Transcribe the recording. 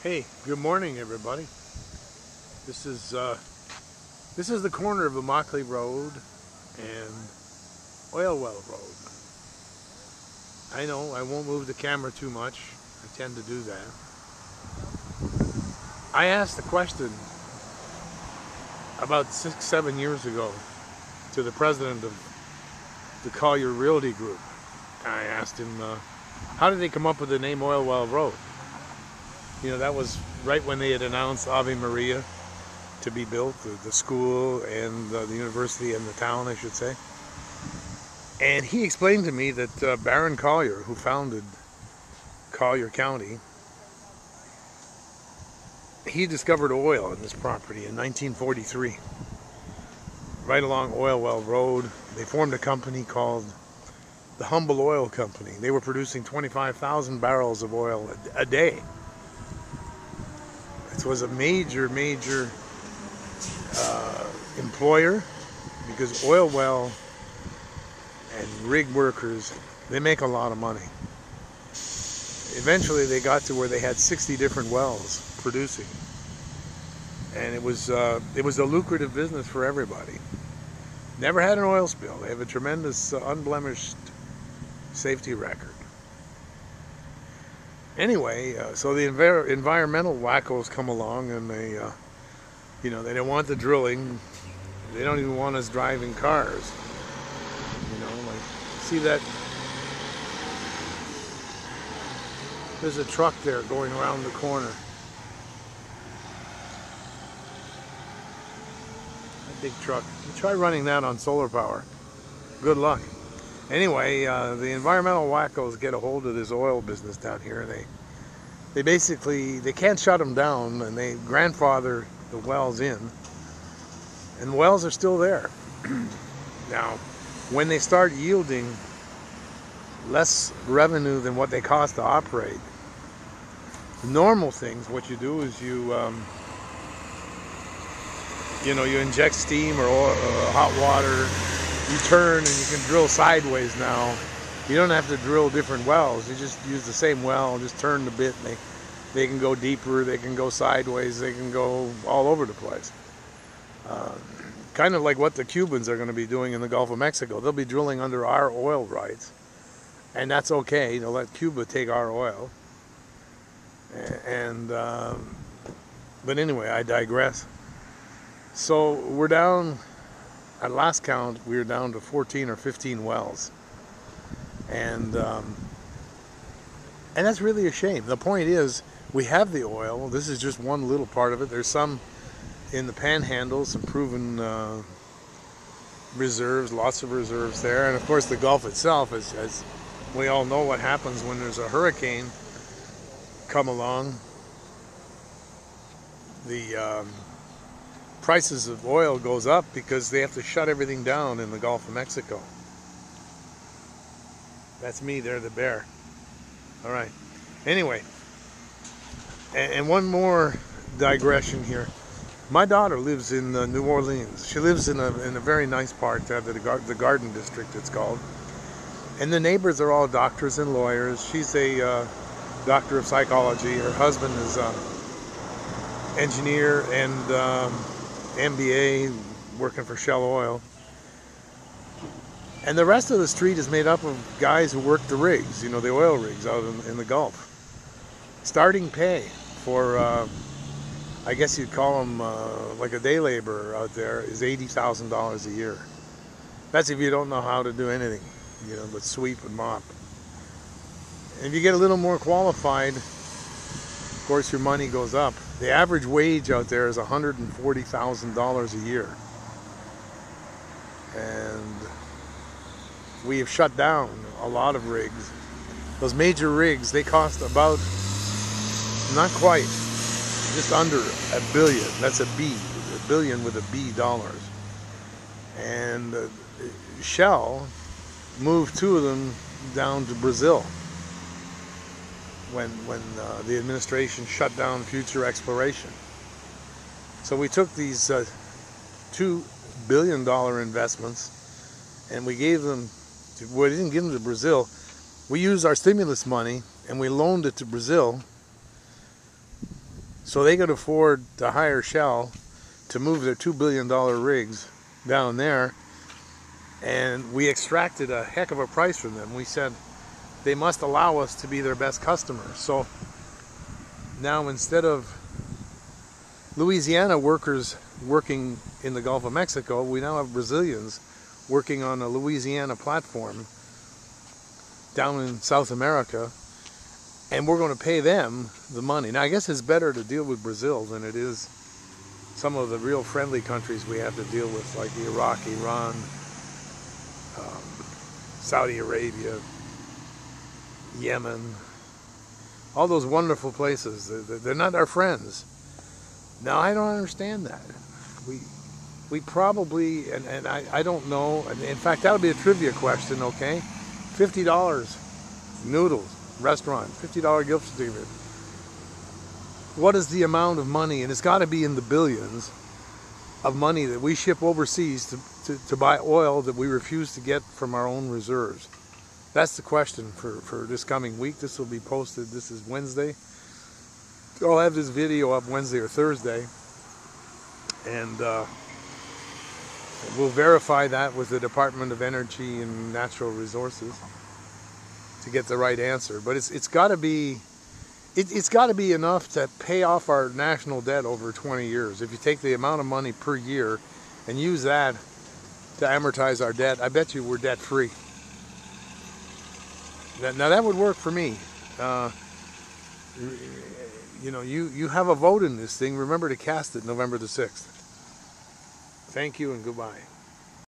Hey, good morning, everybody. This is the corner of Immokalee Road and Oil Well Road. I know I won't move the camera too much. I tend to do that. I asked a question about 6-7 years ago to the president of the Collier Realty Group. I asked him, how did they come up with the name Oil Well Road? You know, that was right when they had announced Ave Maria to be built, the school and the university and the town, I should say. And he explained to me that Baron Collier, who founded Collier County, he discovered oil in this property in 1943. Right along Oil Well Road, they formed a company called the Humble Oil Company. They were producing 25,000 barrels of oil a day. It was a major employer, because oil well and rig workers, they make a lot of money. Eventually they got to where they had 60 different wells producing, and it was a lucrative business for everybody. Never had an oil spill. They have a tremendous unblemished safety record. Anyway, so the environmental wackos come along, and they they don't want the drilling. They don't even want us driving cars. Like, see that? There's a truck there going around the corner. A big truck. You try running that on solar power. Good luck. Anyway, the environmental wackos get a hold of this oil business down here. They basically, they can't shut them down, and they grandfather the wells in, and the wells are still there. Now, when they start yielding less revenue than what they cost to operate, the normal things, what you do is you inject steam or oil, hot water. You turn and you can drill sideways now. You don't have to drill different wells. You just use the same well, just turn the bit, and they can go deeper, they can go sideways, they can go all over the place. Kind of like what the Cubans are going to be doing in the Gulf of Mexico. They'll be drilling under our oil rights, and that's okay. They'll let Cuba take our oil. But anyway, I digress. So we're down. At last count, we were down to 14 or 15 wells, and that's really a shame. The point is, we have the oil. This is just one little part of it. There's some in the Panhandle, some proven reserves, lots of reserves there, and of course the Gulf itself, as we all know what happens when there's a hurricane come along. The prices of oil goes up because they have to shut everything down in the Gulf of Mexico. That's me there, the bear. All right. Anyway, and one more digression here. My daughter lives in New Orleans. She lives in a very nice part, the Garden District it's called. And the neighbors are all doctors and lawyers. She's a doctor of psychology. Her husband is an engineer and MBA, working for Shell Oil. And the rest of the street is made up of guys who work the rigs, the oil rigs out in the Gulf. Starting pay for, I guess you'd call them like a day laborer out there, is $80,000 a year. That's if you don't know how to do anything, but sweep and mop. And if you get a little more qualified, of course your money goes up. The average wage out there is $140,000 a year. And we have shut down a lot of rigs. Those major rigs, they cost about, not quite, just under $1 billion. That's a billion with a B dollars. And Shell moved 2 of them down to Brazil when the administration shut down future exploration. So we took these $2 billion investments, and we gave them we didn't give them to Brazil. We used our stimulus money and we loaned it to Brazil So they could afford to hire Shell to move their $2 billion rigs down there. And we extracted a heck of a price from them. We said they must allow us to be their best customer. So now instead of Louisiana workers working in the Gulf of Mexico, we now have Brazilians working on a Louisiana platform down in South America, and we're going to pay them the money. Now I guess it's better to deal with Brazil than it is some of the real friendly countries we have to deal with, like Iraq, Iran, Saudi Arabia, Yemen, all those wonderful places. They're not our friends. Now I don't understand that. We probably, and I don't know, in fact that'll be a trivia question, okay? $50, noodles, restaurant, $50 gift certificate. What is the amount of money, and it's got to be in the billions, of money that we ship overseas to buy oil that we refuse to get from our own reserves? That's the question for this coming week. This will be posted, this is Wednesday. I'll have this video up Wednesday or Thursday, and we'll verify that with the Department of Energy and Natural Resources to get the right answer. But it's got to be enough to pay off our national debt over 20 years. If you take the amount of money per year and use that to amortize our debt, I bet you we're debt free. Now that would work for me. You know, you have a vote in this thing. Remember to cast it November the 6th. Thank you and goodbye.